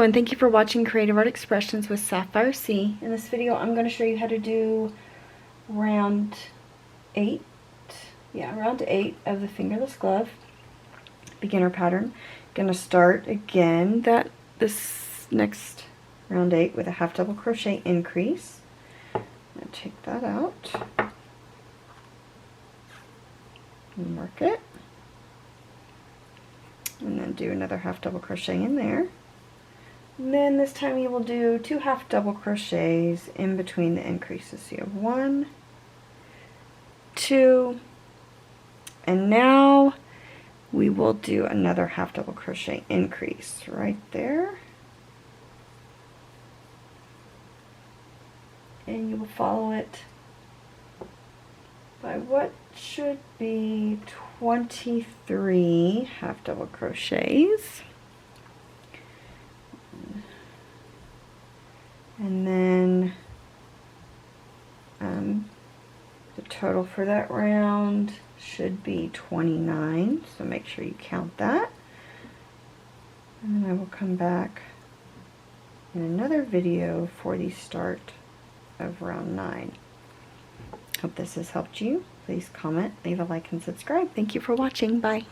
Hello and thank you for watching Creative Art Expressions with Sapphire C. In this video I'm going to show you how to do round 8. Yeah, round 8 of the fingerless glove beginner pattern. Going to start again this next round 8 with a half double crochet increase. I'm going to take that out and mark it, and then do another half double crochet in there. And then this time you will do 2 half double crochets in between the increases. So you have 1, 2, and now we will do another half double crochet increase right there. And you will follow it by what should be 23 half double crochets. And then the total for that round should be 29, so make sure you count that. And then I will come back in another video for the start of round 9. Hope this has helped you. Please comment, leave a like, and subscribe. Thank you for watching. Bye.